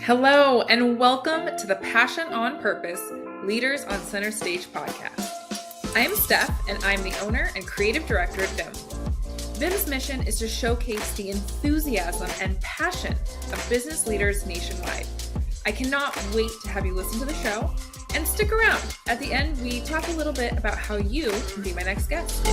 Hello, and welcome to the Passion on Purpose Leaders on Center Stage podcast. I am Steph, and I'm the owner and creative director at VIM. VIM's mission is to showcase the enthusiasm and passion of business leaders nationwide. I cannot wait to have you listen to the show and stick around. At the end, we talk a little bit about how you can be my next guest.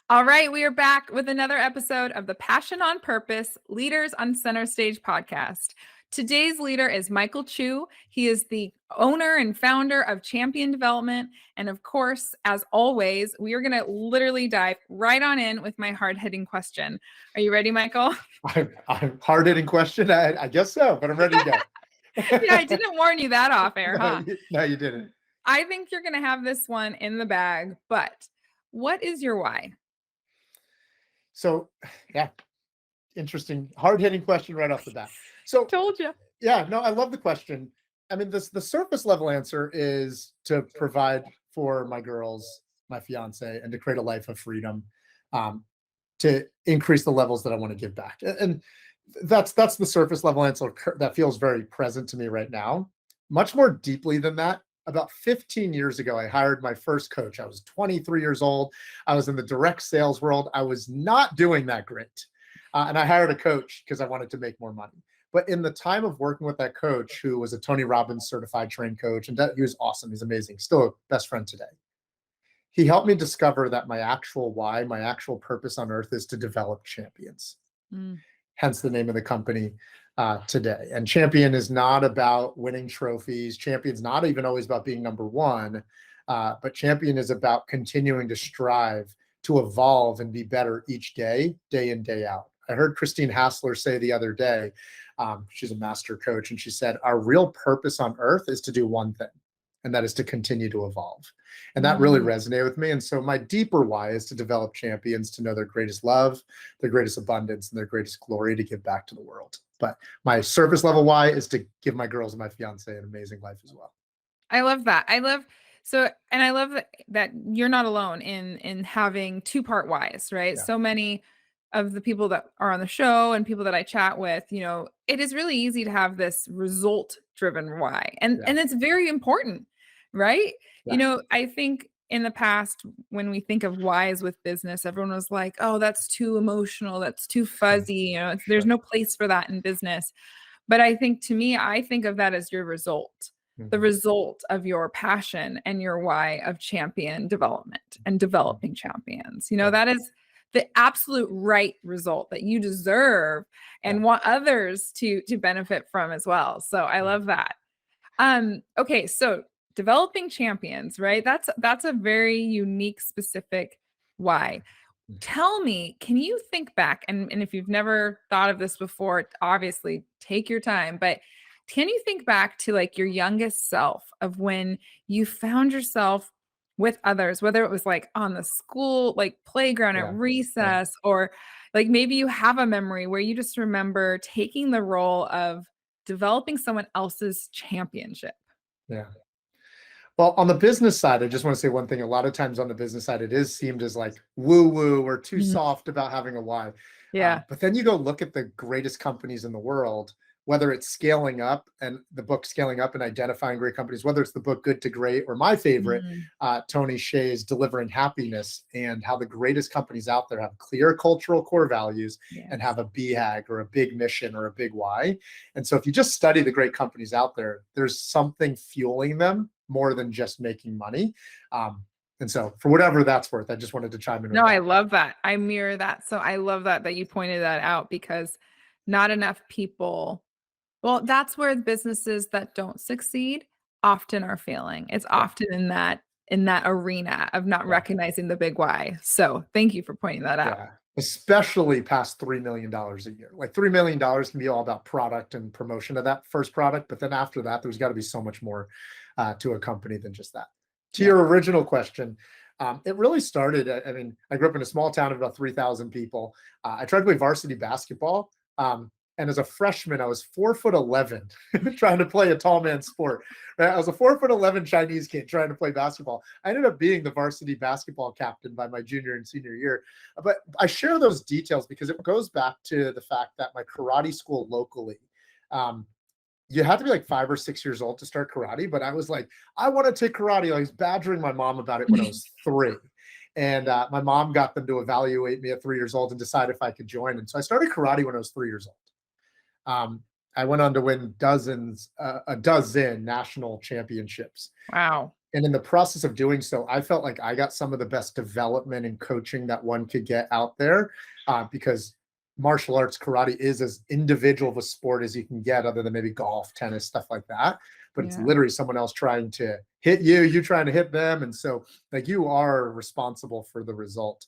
All right, we are back with another episode of the Passion on Purpose Leaders on Center Stage podcast. Today's leader is Michael Chu. He is the owner and founder of Champion Development. And of course, as always, we are going to literally dive right on in with my hard-hitting question. Are you ready, Michael? I'm hard-hitting question? I guess so, but I'm ready to go. Yeah, I didn't warn you that off air, huh? No, you didn't. I think you're going to have this one in the bag, but what is your why? So, yeah, interesting, hard-hitting question right off the bat. So, told you. Yeah, no, I love the question. I mean, the surface level answer is to provide for my girls, my fiance, and to create a life of freedom, to increase the levels that I want to give back. And that's the surface level answer that feels very present to me right now. Much more deeply than that, about 15 years ago, I hired my first coach. I was 23 years old. I was in the direct sales world. I was not doing that great. And I hired a coach because I wanted to make more money. But in the time of working with that coach, who was a Tony Robbins certified trained coach, and he was awesome. He's amazing. Still a best friend today. He helped me discover that my actual why, my actual purpose on earth is to develop champions. Hence the name of the company today. And Champion is not about winning trophies. Champion's not even always about being number one, but Champion is about continuing to strive to evolve and be better each day, day in, day out. I heard Christine Hassler say the other day, she's a master coach, and she said, our real purpose on earth is to do one thing, and that is to continue to evolve. And that really resonated with me. And so my deeper why is to develop champions, to know their greatest love, their greatest abundance, and their greatest glory to give back to the world. But my surface level why is to give my girls and my fiance an amazing life as well. I love that. I love that you're not alone in having two-part whys, right? Yeah. So many of the people that are on the show and people that I chat with, it is really easy to have this result-driven why. And it's very important, right? Yeah. I think in the past, when we think of whys with business, everyone was like, oh, that's too emotional. That's too fuzzy. There's no place for that in business. But I think, to me, I think of that as your result, the result of your passion and your why of champion development and developing champions. That is the absolute right result that you deserve and want others to benefit from as well. So I love that. Okay, so developing champions, right? That's a very unique, specific why. Tell me, can you think back, and if you've never thought of this before, obviously take your time, but can you think back to like your youngest self of when you found yourself with others, whether it was like on the school, like playground at recess, or like maybe you have a memory where you just remember taking the role of developing someone else's championship? Yeah. Well, on the business side, I just want to say one thing. A lot of times on the business side, it is seemed as like woo-woo or too soft about having a why. Yeah. But then you go look at the greatest companies in the world, whether it's Scaling Up and the book Scaling Up and Identifying Great Companies, whether it's the book Good to Great, or my favorite, Tony Hsieh's Delivering Happiness, and how the greatest companies out there have clear cultural core values and have a BHAG or a big mission or a big why. And so if you just study the great companies out there, there's something fueling them more than just making money. And so for whatever that's worth, I just wanted to chime in. No, I love that. I mirror that. So I love that you pointed that out, because not enough people, well, that's where businesses that don't succeed often are failing. It's often in that arena of not recognizing the big why. So thank you for pointing that out. Especially past $3 million a year. Like $3 million can be all about product and promotion of that first product. But then after that, there's got to be so much more to a company than just that. To your original question, it really started, I grew up in a small town of about 3,000 people. I tried to play varsity basketball. And as a freshman, I was 4'11", trying to play a tall man sport. Right? I was a 4'11" Chinese kid trying to play basketball. I ended up being the varsity basketball captain by my junior and senior year. But I share those details because it goes back to the fact that my karate school locally, you had to be like 5 or 6 years old to start karate. But I was like, I want to take karate. I was badgering my mom about it when I was 3. And my mom got them to evaluate me at 3 years old and decide if I could join. And so I started karate when I was 3 years old. I went on to win a dozen national championships. Wow. And in the process of doing so, I felt like I got some of the best development and coaching that one could get out there, because martial arts karate is as individual of a sport as you can get, other than maybe golf, tennis, stuff like that. But it's literally someone else trying to hit you, you trying to hit them. And so like you are responsible for the result.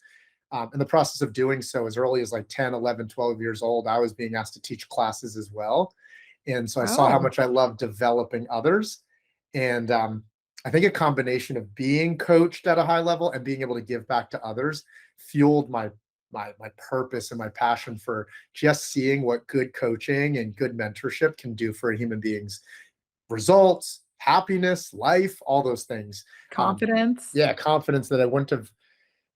In the process of doing so, as early as like 10, 11, 12 years old, I was being asked to teach classes as well. And so I saw how much I love developing others. And I think a combination of being coached at a high level and being able to give back to others fueled my purpose and my passion for just seeing what good coaching and good mentorship can do for a human being's results, happiness, life, all those things. Confidence. Confidence that I wouldn't have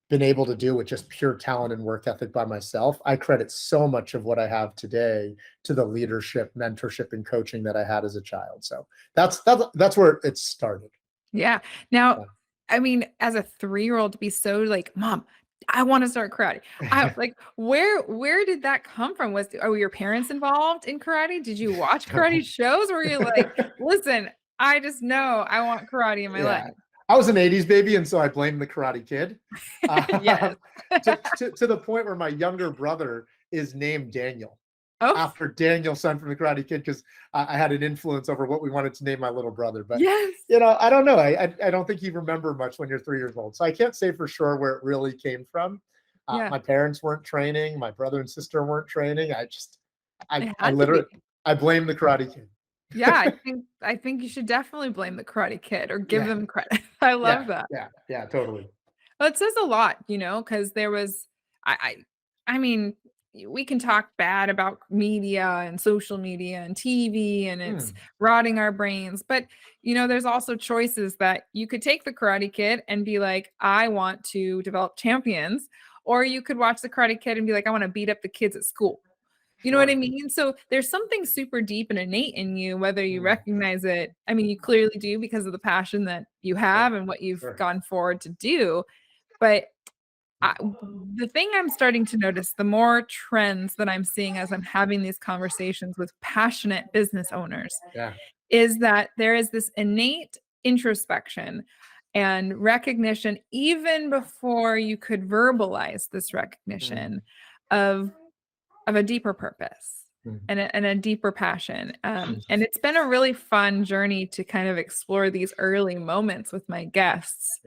been able to do with just pure talent and work ethic by myself. I credit so much of what I have today to the leadership, mentorship, and coaching that I had as a child. So that's where it started. Yeah. Now, I mean, as a 3-year-old to be so like, Mom, I want to start karate. Like, where did that come from? Were your parents involved in karate? Did you watch karate shows? Or were you like, listen, I just know I want karate in my life? I was an 80s baby, and so I blame the Karate Kid. Yes. to the point where my younger brother is named Daniel. After Daniel, son from the Karate Kid, because I had an influence over what we wanted to name my little brother. But I don't know. I don't think you remember much when you're 3 years old. So I can't say for sure where it really came from. My parents weren't training. My brother and sister weren't training. I literally blame the Karate Kid. Yeah, I think you should definitely blame the Karate Kid or give them credit. I love that. Yeah, totally. Well, it says a lot, because there was, I mean, we can talk bad about media and social media and TV, and it's rotting our brains. But, there's also choices that you could take the Karate Kid and be like, I want to develop champions. Or you could watch the Karate Kid and be like, I want to beat up the kids at school. You know what I mean? So there's something super deep and innate in you, whether you recognize it. I mean, you clearly do because of the passion that you have and what you've gone forward to do. But the thing I'm starting to notice, the more trends that I'm seeing as I'm having these conversations with passionate business owners, is that there is this innate introspection and recognition, even before you could verbalize this recognition of a deeper purpose and a deeper passion. And it's been a really fun journey to kind of explore these early moments with my guests.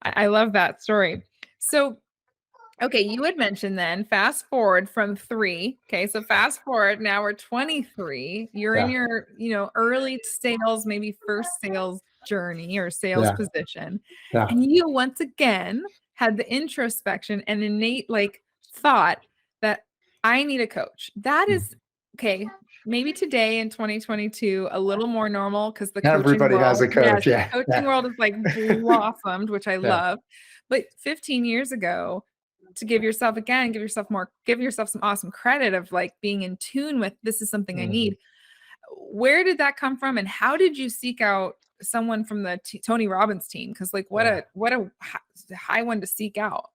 I love that story. So, okay, you had mentioned then fast forward from 3. Okay, so fast forward, now we're 23. You're in your, early sales, maybe first sales journey or sales position. And you once again had the introspection and innate thought that I need a coach. That is okay. Maybe today in 2022, a little more normal because the everybody has a coach. The coaching world is blossomed, which I love. But 15 years ago, to give yourself some awesome credit of being in tune with this is something I need. Where did that come from, and how did you seek out someone from the Tony Robbins team? Because what a high one to seek out.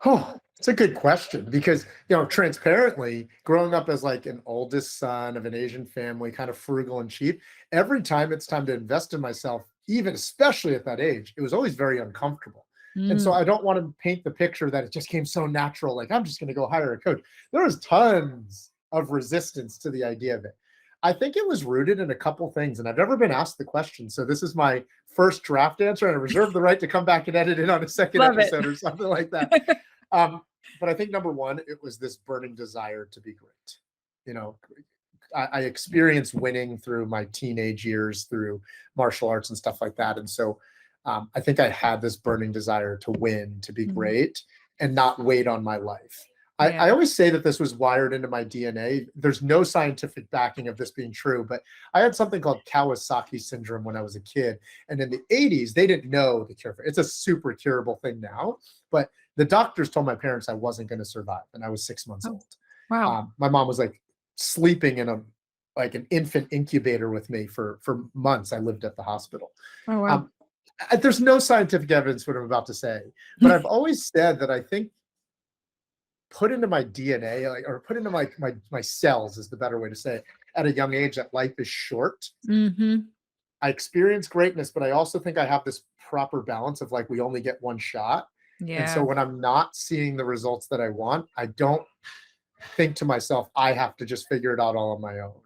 Oh, it's a good question because, transparently, growing up as an oldest son of an Asian family, kind of frugal and cheap, every time it's time to invest in myself, even especially at that age, it was always very uncomfortable. And so I don't want to paint the picture that it just came so natural, I'm just going to go hire a coach. There was tons of resistance to the idea of it. I think it was rooted in a couple things, and I've never been asked the question. So this is my first draft answer, and I reserve the right to come back and edit it on a second episode or something like that. But I think number one, it was this burning desire to be great. I experienced winning through my teenage years through martial arts and stuff like that. And so I think I had this burning desire to win, to be great, and not wait on my life. Yeah. I always say that this was wired into my DNA. There's no scientific backing of this being true, but I had something called Kawasaki syndrome when I was a kid. And in the 80s, they didn't know the cure for it. It's a super curable thing now, but the doctors told my parents I wasn't going to survive, and I was 6 months Oh, old. wow. My mom was like sleeping in an infant incubator with me for months. I lived at the hospital. Oh, wow. Um, there's no scientific evidence for what I'm about to say, but I've always said that I think put into my DNA, or put into my cells is the better way to say it, at a young age, that life is short. Mm-hmm. I experience greatness, but I also think I have this proper balance of like, we only get one shot. And so Yeah. when I'm not seeing the results that I want, I don't think to myself, I have to just figure it out all on my own.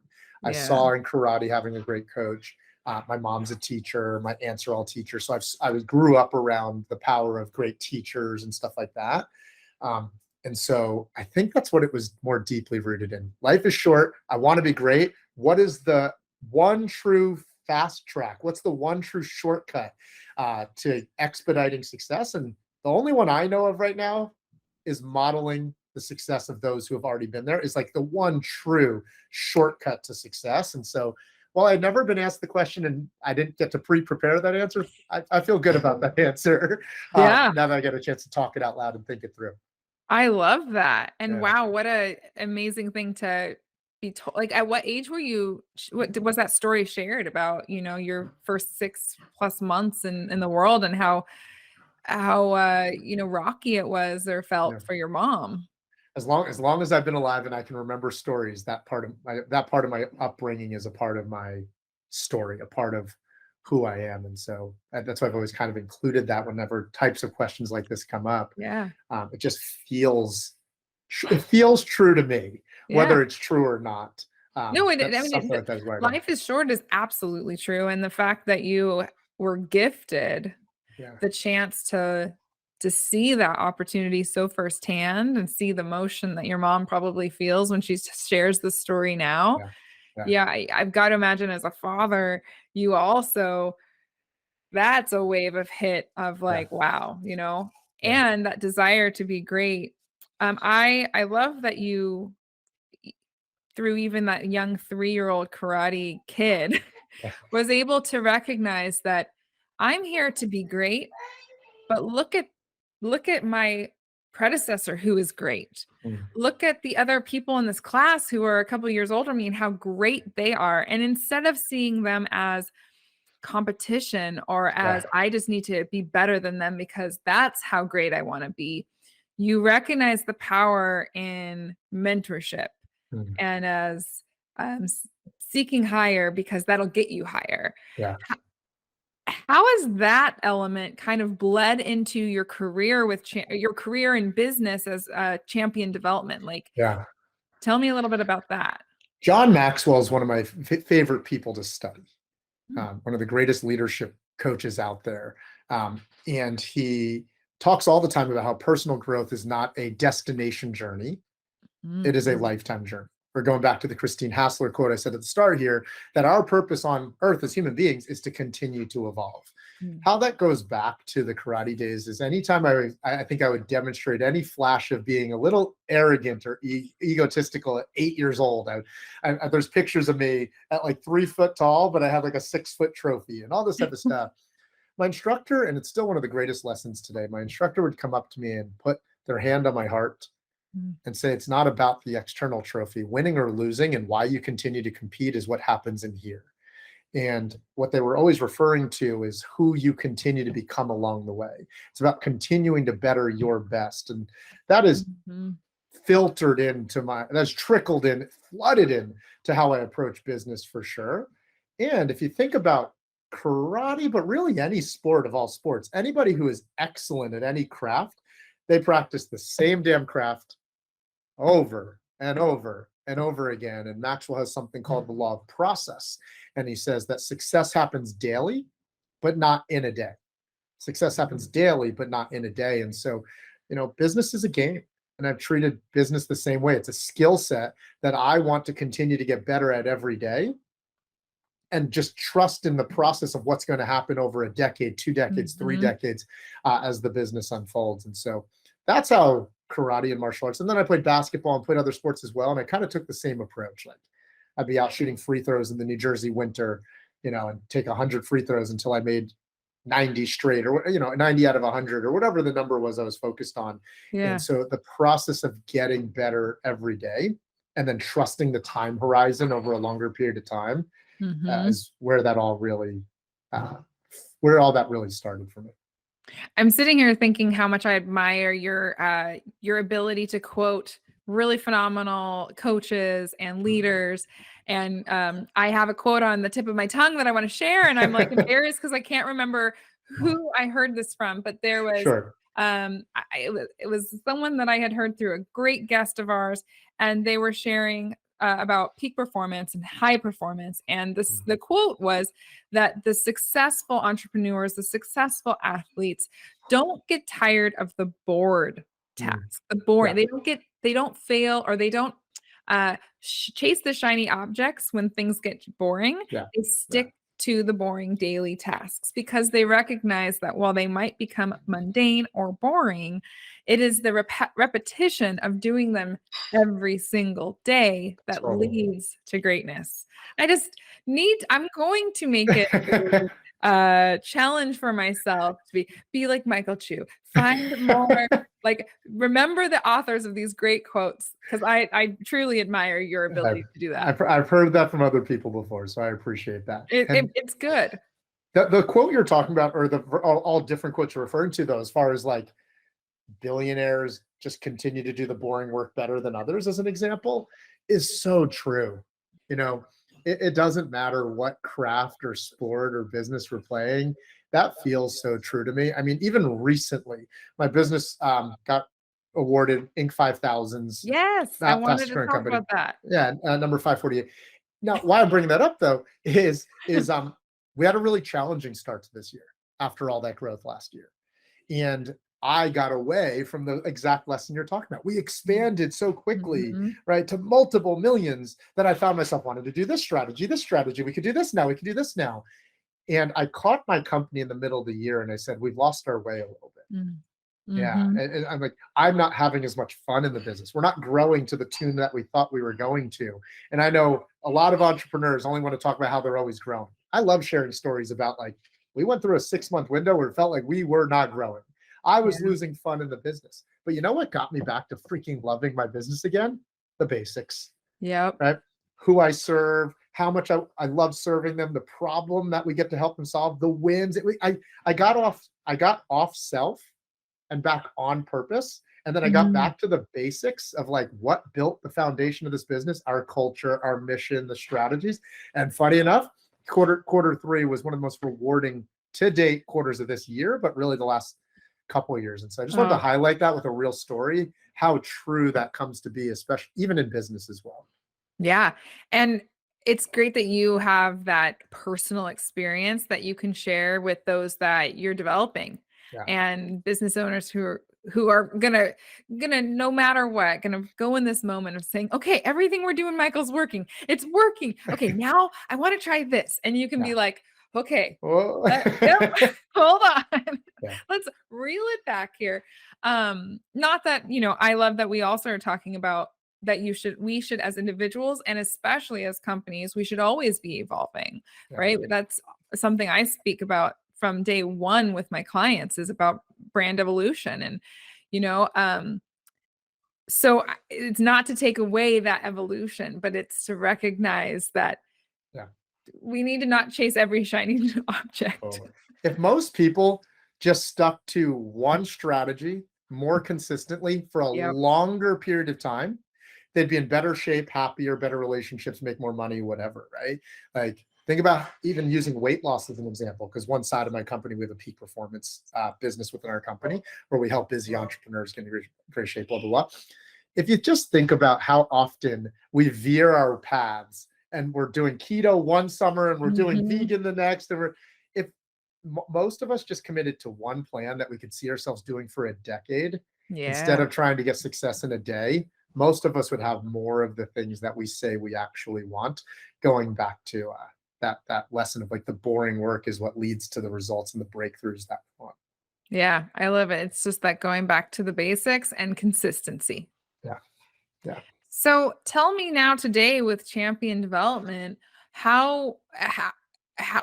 I Yeah. saw in karate having a great coach. My mom's a teacher. My aunts are all teachers. So I grew up around the power of great teachers and stuff like that. Um, and so I think that's what it was more deeply rooted in. Life is short. I want to be great. What is the one true fast track? What's the one true shortcut to expediting success? And the only one I know of right now is modeling the success of those who have already been there, is like the one true shortcut to success. And so while I'd never been asked the question and I didn't get to pre-prepare that answer, I feel good about that answer. Yeah. Now that I get a chance to talk it out loud and think it through. I love that. And Yeah. wow, what a amazing thing to be told. Like, at what age were you, what was that story shared about, your first 6+ months in the world, and how rocky it was or Yeah. felt for your mom? As long as I've been alive and I can remember stories, that part of my upbringing is a part of my story, a part of who I am. And so that's why I've always kind of included that whenever types of questions like this come up. Yeah. It just feels true to me, Yeah. whether it's true or not. No, I That's mean, something like that is right on. life is short is absolutely true. And the fact that you were gifted Yeah, the chance to see that opportunity so firsthand and see the emotion that your mom probably feels when she shares the story now. yeah, yeah, Yeah, I've got to imagine as a father, you also, that's a wave of hit of yeah, like, wow, yeah, and that desire to be great. I love that you, through even that young 3-year-old karate kid, yeah. was able to recognize that I'm here to be great, but look at my predecessor who is great. Mm, Look at the other people in this class who are a couple years older than me and how great they are. And instead of seeing them as competition or yeah, as I just need to be better than them because that's how great I want to be, you recognize the power in mentorship mm, and as seeking higher because that'll get you higher. yeah, How has that element kind of bled into your career with your career in business as champion development? Like, yeah. tell me a little bit about that. John Maxwell is one of my favorite people to study. Mm, One of the greatest leadership coaches out there. And he talks all the time about how personal growth is not a destination journey, it is a mhm, lifetime journey. We're going back to the Christine Hassler quote I said at the start here, that our purpose on earth as human beings is to continue to evolve. mm, How that goes back to the karate days is anytime I think I would demonstrate any flash of being a little arrogant or egotistical at 8 years old. There's pictures of me at like 3 foot tall, but I had like a 6 foot trophy and all this type of stuff. My instructor, and it's still one of the greatest lessons today, my instructor would come up to me and put their hand on my heart mm, and say, it's not about the external trophy. Winning or losing and why you continue to compete is what happens in here. And what they were always referring to is who you continue to become along the way. It's about continuing to better your best. And that is mhm, that's trickled in, flooded in to how I approach business for sure. And if you think about karate, but really any sport of all sports, anybody who is excellent at any craft, they practice the same damn craft over and over and over again. And Maxwell has something called the law of process. And he says that success happens daily, but not in a day. Success happens daily, but not in a day. And so, business is a game. And I've treated business the same way. It's a skill set that I want to continue to get better at every day and just trust in the process of what's going to happen over a decade, 2 decades, three mhm. decades as the business unfolds. And so that's how karate and martial arts. And then I played basketball and played other sports as well. And I kind of took the same approach. Like I'd be out shooting free throws in the New Jersey winter, and take 100 free throws until I made 90 straight, or 90 out of 100, or whatever the number was I was focused on. And Yeah. so the process of getting better every day and then trusting the time horizon over a longer period of time is where that all really where all that really started for me. I'm sitting here thinking how much I admire your ability to quote really phenomenal coaches and leaders. And I have a quote on the tip of my tongue that I want to share, and I'm like embarrassed because I can't remember who I heard this from, but there was Sure. it was someone that I had heard through a great guest of ours, and they were sharing about peak performance and high performance. And the quote was that the successful entrepreneurs, the successful athletes, don't get tired of the bored tasks. The boring. Yeah. They don't fail, or they don't chase the shiny objects when things get boring. Yeah. They stick to the boring daily tasks because they recognize that while they might become mundane or boring, it is the repetition of doing them every single day that leads to greatness. I'm going to make it a challenge for myself to be like Michael Chu. Find more, like, remember the authors of these great quotes, because I truly admire your ability to do that. I've heard that from other people before, so I appreciate that. It's good. The quote you're talking about, or all different quotes you're referring to, though, as far as like billionaires just continue to do the boring work better than others, as an example, is so true. It doesn't matter what craft or sport or business we're playing. That feels so true to me. I mean, even recently, my business got awarded Inc. 5000's. Yes, I wanted to talk company. about that. Yeah, number 548. Now, why I'm bringing that up, though, is we had a really challenging start to this year after all that growth last year. And I got away from the exact lesson you're talking about. We expanded so quickly, right, to multiple millions, that I found myself wanting to do this strategy. We could do this now. We could do this now. And I caught my company in the middle of the year, and I said, we've lost our way a little bit. Yeah. And I'm like, I'm not having as much fun in the business. We're not growing to the tune that we thought we were going to. And I know a lot of entrepreneurs only want to talk about how they're always growing. I love sharing stories about, like, we went through a 6-month window where it felt like we were not growing. I was losing fun in the business. But you know what got me back to freaking loving my business again? The basics. Yep. Right? Who I serve, how much I love serving them, the problem that we get to help them solve, the wins. I got off self and back on purpose. And then I got back to the basics of, like, what built the foundation of this business, our culture, our mission, the strategies. And funny enough, quarter 3 was one of the most rewarding to date quarters of this year, but really the last couple of years. And so I just wanted to highlight that with a real story, how true that comes to be, especially even in business as well. Yeah. And it's great that you have that personal experience that you can share with those that you're developing, and business owners who are gonna no matter what, gonna go in this moment of saying, okay, everything we're doing, Michael's working. It's working. Okay, now I want to try this. And you can be like, okay, hold on. Let's reel it back here. Not that, I love that we also are talking about that we should, as individuals and especially as companies, we should always be evolving, right? That's something I speak about from day one with my clients, is about brand evolution. And, so it's not to take away that evolution, but it's to recognize that we need to not chase every shiny object. If most people just stuck to one strategy more consistently for a longer period of time, they'd be in better shape, happier, better relationships, make more money, whatever, right? Like, think about even using weight loss as an example, because one side of my company, we have a peak performance business within our company where we help busy entrepreneurs get in great shape, blah, blah, blah. If you just think about how often we veer our paths, and we're doing keto one summer and we're doing vegan the next, and if most of us just committed to one plan that we could see ourselves doing for a decade, instead of trying to get success in a day, most of us would have more of the things that we say we actually want. Going back to that lesson of, like, the boring work is what leads to the results and the breakthroughs that we want. Yeah, I love it. It's just that going back to the basics and consistency. Yeah. Yeah. So tell me now today with champion development, how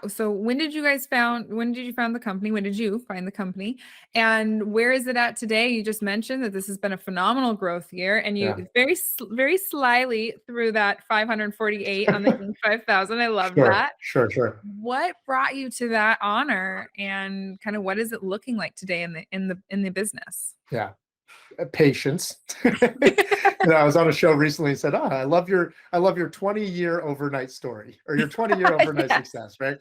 so when did you found the company? When did you find the company? And where is it at today? You just mentioned that this has been a phenomenal growth year and Yeah. you very slyly threw that 548 on the Inc. 5000. I love Sure. that. Sure. What brought you to that honor and kind of what is it looking like today in the business? Yeah. Patience. I was on a show recently and said, I love your 20-year overnight story or your 20-year overnight Yes. success, right?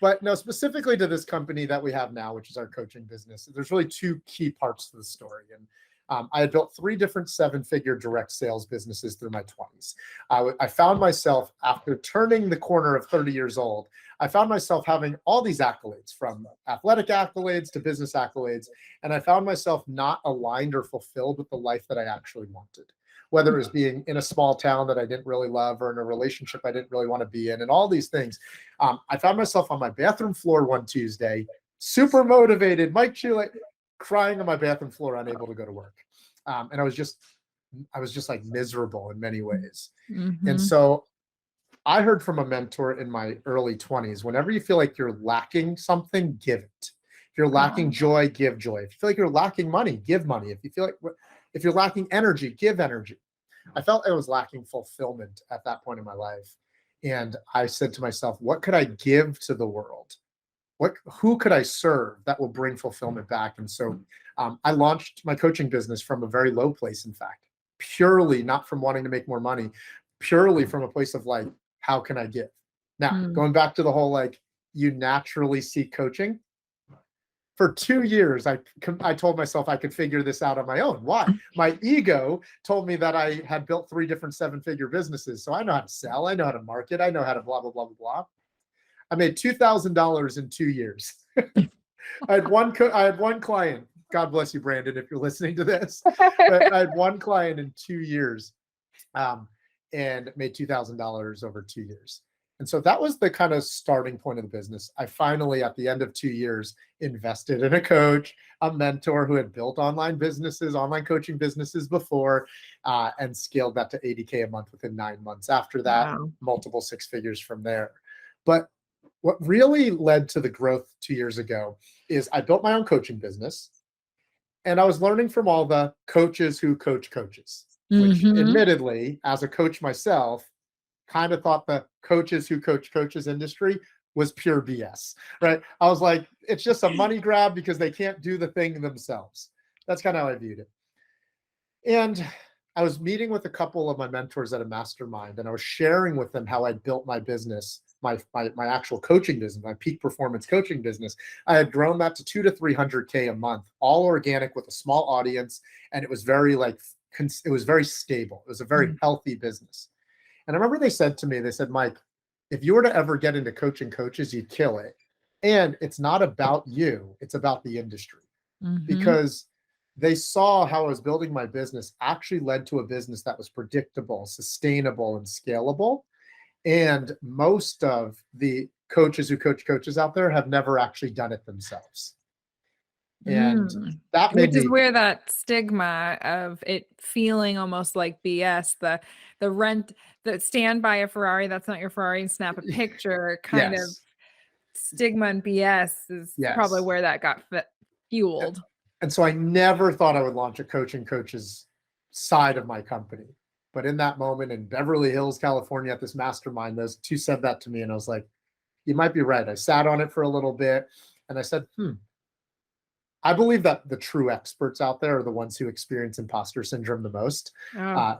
But no, specifically to this company that we have now, which is our coaching business, there's really two key parts to the story. And I had built 3 different 7-figure direct sales businesses through my 20s. I found myself, after turning the corner of 30 years old, I found myself having all these accolades, from athletic accolades to business accolades. And I found myself not aligned or fulfilled with the life that I actually wanted, whether it was being in a small town that I didn't really love or in a relationship I didn't really want to be in, and all these things. I found myself on my bathroom floor one Tuesday, super motivated, Mike Chu, crying on my bathroom floor, unable to go to work. And I was just like miserable in many ways. And Mm-hmm. so I heard from a mentor in my early 20s, whenever you feel like you're lacking something, give it. If you're lacking joy, give joy. If you feel like you're lacking money, give money. If you're lacking energy, give energy. I felt I was lacking fulfillment at that point in my life. And I said to myself, what could I give to the world? Who could I serve that will bring fulfillment back? And so I launched my coaching business from a very low place, in fact, purely not from wanting to make more money, purely from a place of like, how can I give? Now, going back to the whole, you naturally seek coaching. For 2 years, I told myself I could figure this out on my own. Why? My ego told me that I had built 3 different 7-figure businesses. So I know how to sell. I know how to market. I know how to blah, blah, blah, blah, blah. I made $2,000 in 2 years. I had one client. God bless you, Brandon, if you're listening to this. But I had one client in 2 years, and made $2,000 over 2 years. And so that was the kind of starting point of the business. I finally, at the end of 2 years, invested in a coach, a mentor who had built online coaching businesses before, and scaled that to 80K a month within 9 months. After that, Wow. multiple 6 figures from there. But what really led to the growth 2 years ago is I built my own coaching business, and I was learning from all the coaches who coach coaches, which Mm-hmm. admittedly, as a coach myself, kind of thought the coaches who coach coaches industry was pure BS, right? I was like, it's just a money grab because they can't do the thing themselves. That's kind of how I viewed it. And I was meeting with a couple of my mentors at a mastermind, and I was sharing with them how I built my business, my actual coaching business, my peak performance coaching business. I had grown that to 200 to 300K a month, all organic with a small audience, and it was very it was very stable. It was a very healthy business. And I remember they said to me, Mike, if you were to ever get into coaching coaches, you'd kill it. And it's not about you, it's about the industry. Mm-hmm. Because they saw how I was building my business actually led to a business that was predictable, sustainable, and scalable. And most of the coaches who coach coaches out there have never actually done it themselves. And that made Which is me, where that stigma of it feeling almost like BS, the rent, the stand by a Ferrari, that's not your Ferrari, and snap a picture kind of yes, stigma and BS is probably yes. where that got fueled. And so I never thought I would launch a coaching coaches side of my company. But in that moment in Beverly Hills, California, at this mastermind, those two said that to me. And I was like, you might be right. I sat on it for a little bit and I said, I believe that the true experts out there are the ones who experience imposter syndrome the most. Oh, Uh,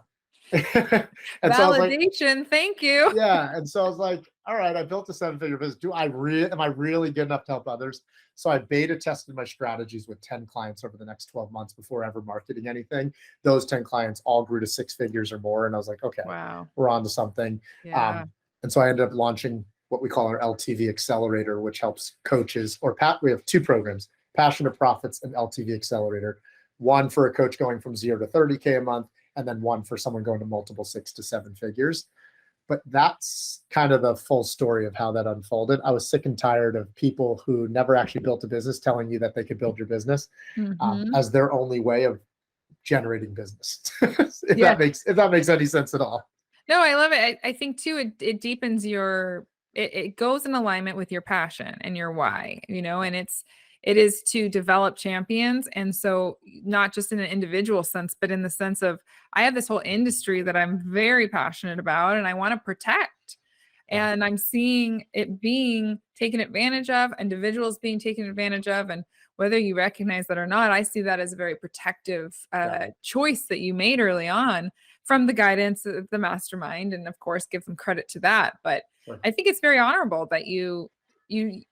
and so I was like, validation. Thank you. yeah. And so I was like, all right, I built a 7-figure business. Am I really good enough to help others? So I beta tested my strategies with 10 clients over the next 12 months before ever marketing anything. Those 10 clients all grew to 6 figures or more. And I was like, okay, Wow. we're on to something. Yeah. And so I ended up launching what we call our LTV Accelerator, which helps coaches, we have 2 programs, Passionate Profits and LTV Accelerator. One for a coach going from 0 to 30K a month, and then one for someone going to multiple 6 to 7 figures. But that's kind of the full story of how that unfolded. I was sick and tired of people who never actually built a business telling you that they could build your business as their only way of generating business. if Yeah. that makes any sense at all. No, I love it. I think too, it deepens it goes in alignment with your passion and your why, and it is to develop champions. And so not just in an individual sense, but in the sense of, I have this whole industry that I'm very passionate about and I want to protect. And I'm seeing it being taken advantage of, individuals being taken advantage of. And whether you recognize that or not, I see that as a very protective choice that you made early on from the guidance of the mastermind. And of course, give them credit to that. But I think it's very honorable that you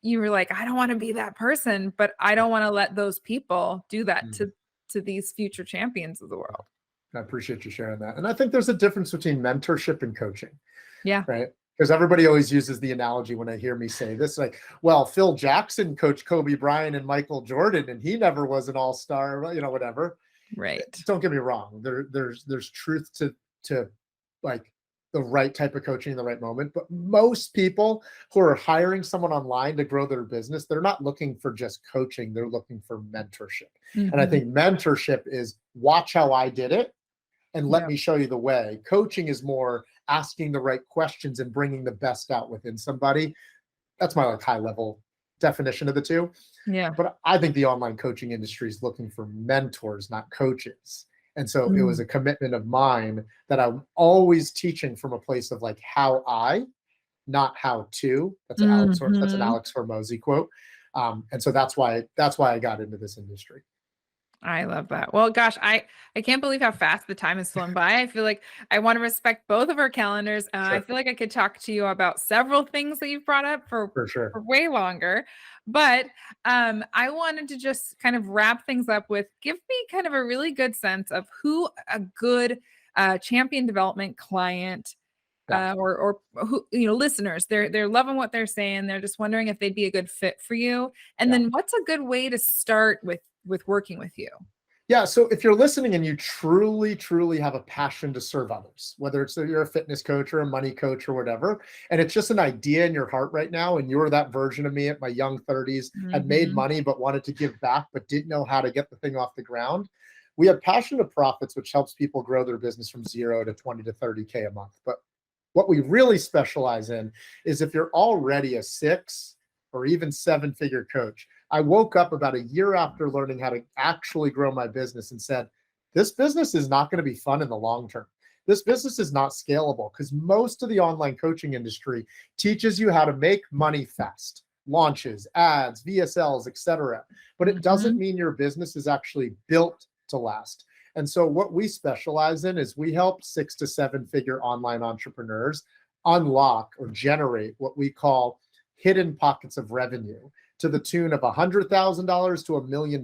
were like, I don't want to be that person, but I don't want to let those people do that to these future champions of the world. I appreciate you sharing that. And I think there's a difference between mentorship and coaching. Yeah. Right. Because everybody always uses the analogy when I hear me say this, like, well, Phil Jackson coached Kobe Bryant and Michael Jordan, and he never was an all-star, whatever. Right. Don't get me wrong. There's truth to like the right type of coaching in the right moment. But most people who are hiring someone online to grow their business, they're not looking for just coaching. They're looking for mentorship. And I think mentorship is watch how I did it and let me show you the way. Coaching is more asking the right questions and bringing the best out within somebody. That's my high level definition of the two. Yeah. But I think the online coaching industry is looking for mentors, not coaches. And so it was a commitment of mine that I'm always teaching from a place of like how I, not how to. That's an Alex Hormozy quote. And so that's why I got into this industry. I love that. Well, gosh, I can't believe how fast the time has flown by. I feel like I want to respect both of our calendars. I feel like I could talk to you about several things that you've brought up for way longer. But I wanted to just kind of wrap things up with, give me kind of a really good sense of who a good champion development client or who, listeners, they're loving what they're saying. They're just wondering if they'd be a good fit for you. And then what's a good way to start with working with you? Yeah. So if you're listening and you truly, truly have a passion to serve others, whether it's that you're a fitness coach or a money coach or whatever, and it's just an idea in your heart right now, and you're that version of me at my young 30s, had made money, but wanted to give back, but didn't know how to get the thing off the ground. We have Passion to Profits, which helps people grow their business from 0 to 20 to 30K a month. But what we really specialize in is if you're already a 6 or even 7-figure coach. I woke up about a year after learning how to actually grow my business and said, this business is not going to be fun in the long term. This business is not scalable because most of the online coaching industry teaches you how to make money fast, launches, ads, VSLs, etc. But it doesn't mean your business is actually built to last. And so what we specialize in is we help 6 to 7-figure online entrepreneurs unlock or generate what we call hidden pockets of revenue to the tune of $100,000 to $1 million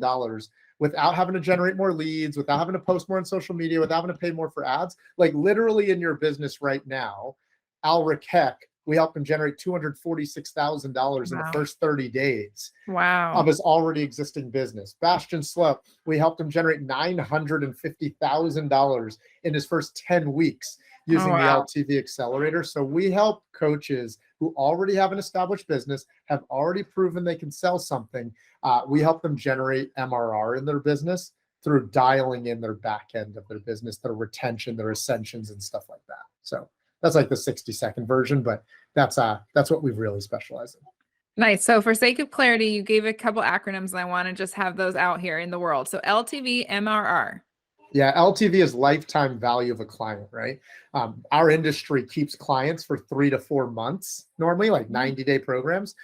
without having to generate more leads, without having to post more on social media, without having to pay more for ads. Like literally in your business right now, Alric Heck, we helped him generate $246,000 in the first 30 days of his already existing business. Bastian Slope, we helped him generate $950,000 in his first 10 weeks using the LTV accelerator. So we help coaches who already have an established business, have already proven they can sell something. We help them generate MRR in their business through dialing in their back end of their business, their retention, their ascensions, and stuff like that. So that's like the 60-second version, but that's what we've really specialized in. Nice. So for sake of clarity, you gave a couple acronyms and I want to just have those out here in the world. So LTV, MRR. Yeah, LTV is lifetime value of a client, right? Our industry keeps clients for 3 to 4 months, normally like 90-day programs.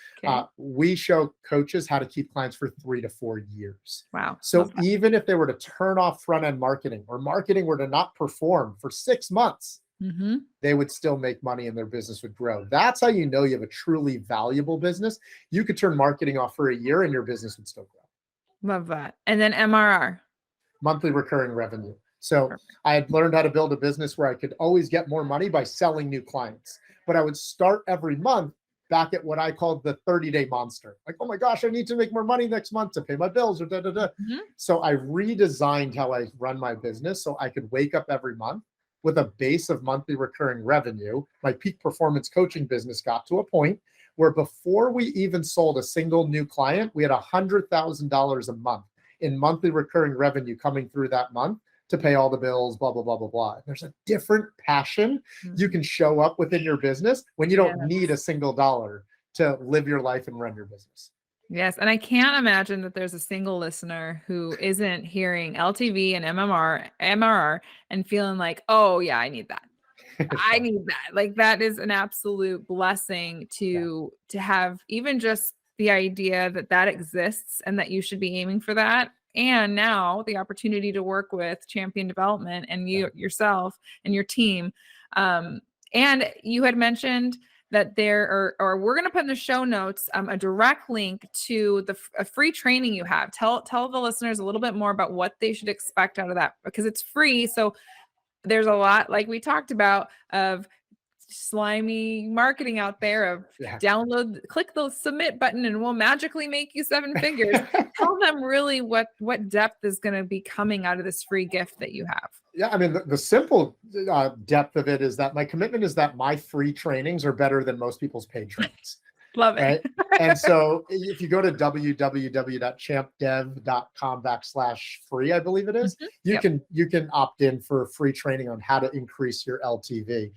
We show coaches how to keep clients for 3 to 4 years. Wow. So even if they were to turn off front-end marketing or marketing were to not perform for 6 months, they would still make money and their business would grow. That's how you know you have a truly valuable business. You could turn marketing off for a year and your business would still grow. Love that. And then MRR. Monthly recurring revenue. So I had learned how to build a business where I could always get more money by selling new clients. But I would start every month back at what I called the 30-day monster. Like, oh my gosh, I need to make more money next month to pay my bills or da-da-da. So I redesigned how I run my business so I could wake up every month with a base of monthly recurring revenue. My peak performance coaching business got to a point where before we even sold a single new client, we had $100,000 a month in monthly recurring revenue coming through that month to pay all the bills, blah, blah, blah, blah, blah. There's a different passion you can show up within your business when you don't need a single dollar to live your life and run your business. Yes. And I can't imagine that there's a single listener who isn't hearing LTV and MRR and feeling like, oh yeah, I need that. I need that. Like that is an absolute blessing to have even just the idea that that exists and that you should be aiming for that. And now the opportunity to work with Champion Development and you yourself and your team. And you had mentioned that there or we're going to put in the show notes a direct link to a free training you have. Tell the listeners a little bit more about what they should expect out of that, because it's free. So there's a lot, like we talked about, of slimy marketing out there of download, click the submit button and we'll magically make you 7 figures. Tell them really what depth is going to be coming out of this free gift that you have. Yeah, I mean, the simple depth of it is that my commitment is that my free trainings are better than most people's paid trainings. Love it. Right? And so if you go to www.champdev.com/free, I believe it is, you can opt in for a free training on how to increase your LTV.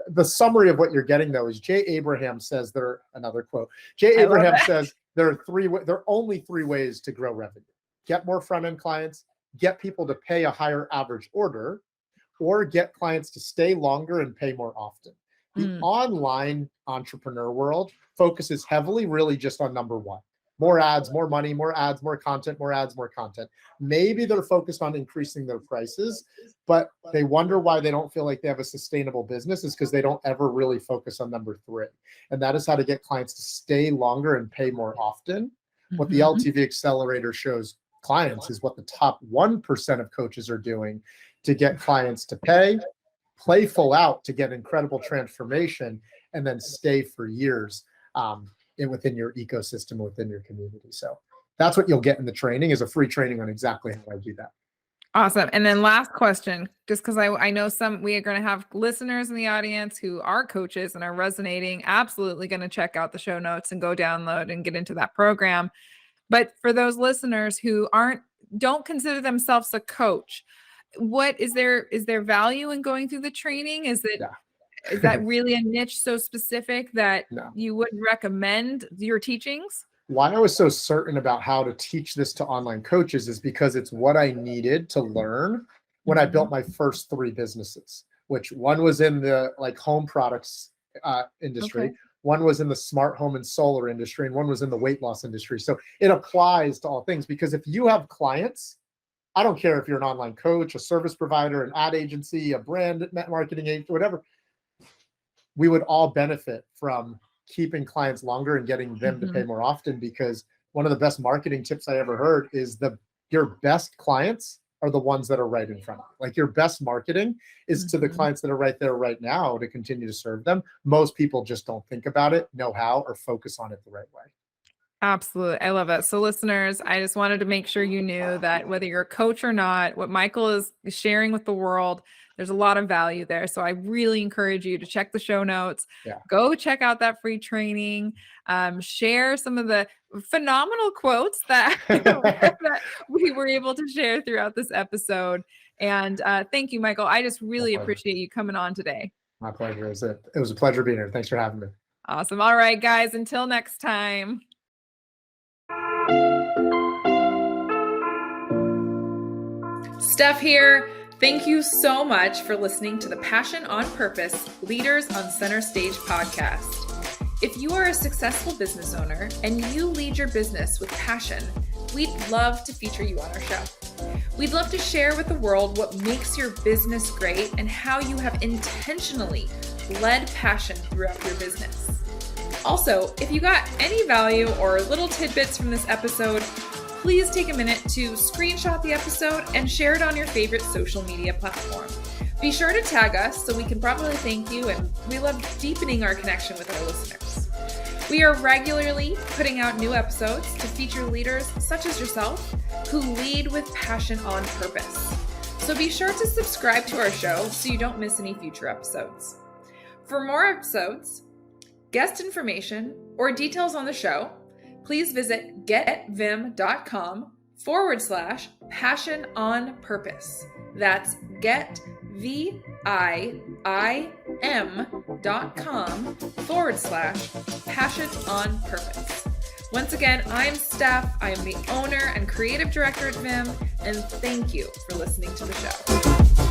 The summary of what you're getting, though, is Jay Abraham says another quote. Jay Abraham says there are only 3 ways to grow revenue: get more front-end clients, get people to pay a higher average order, or get clients to stay longer and pay more often. The online entrepreneur world focuses heavily really just on number 1. More ads, more money, more ads, more content, more ads, more content. Maybe they're focused on increasing their prices, but they wonder why they don't feel like they have a sustainable business is because they don't ever really focus on number 3. And that is how to get clients to stay longer and pay more often. What the LTV Accelerator shows clients is what the top 1% of coaches are doing to get clients to play full out to get incredible transformation, and then stay for years within your ecosystem, within your community. So that's what you'll get in the training, is a free training on exactly how I do that. Awesome. And then last question, just because I know we are going to have listeners in the audience who are coaches and are resonating, absolutely going to check out the show notes and go download and get into that program. But for those listeners who don't consider themselves a coach, what is there value in going through the training? Is that really a niche so specific that you wouldn't recommend your teachings? Why I was so certain about how to teach this to online coaches is because it's what I needed to learn when I built my first 3 businesses, which one was in the home products industry. One was in the smart home and solar industry, and one was in the weight loss industry. So it applies to all things, because if you have clients, I don't care if you're an online coach, a service provider, an ad agency, a brand marketing agency, whatever, we would all benefit from keeping clients longer and getting them to pay more often, because one of the best marketing tips I ever heard is your best clients are the ones that are right in front of you. Your best marketing is to the clients that are right there right now to continue to serve them. Most people just don't think about it, know how, or focus on it the right way. Absolutely. I love it. So listeners, I just wanted to make sure you knew that whether you're a coach or not, what Michael is sharing with the world, there's a lot of value there. So I really encourage you to check the show notes, go check out that free training, share some of the phenomenal quotes that, that we were able to share throughout this episode. And thank you, Michael. I just really appreciate you coming on today. My pleasure. It was a pleasure being here. Thanks for having me. Awesome. All right, guys, until next time. Steph here. Thank you so much for listening to the Passion on Purpose Leaders on Center Stage podcast. If you are a successful business owner and you lead your business with passion, we'd love to feature you on our show. We'd love to share with the world what makes your business great and how you have intentionally led passion throughout your business. Also, if you got any value or little tidbits from this episode, please take a minute to screenshot the episode and share it on your favorite social media platform. Be sure to tag us so we can properly thank you, and we love deepening our connection with our listeners. We are regularly putting out new episodes to feature leaders such as yourself who lead with passion on purpose. So be sure to subscribe to our show so you don't miss any future episodes. For more episodes, guest information, or details on the show, please visit getvim.com/passion on purpose. That's getvim.com/passion on purpose. Once again, I'm Steph. I am the owner and creative director at Vim, and thank you for listening to the show.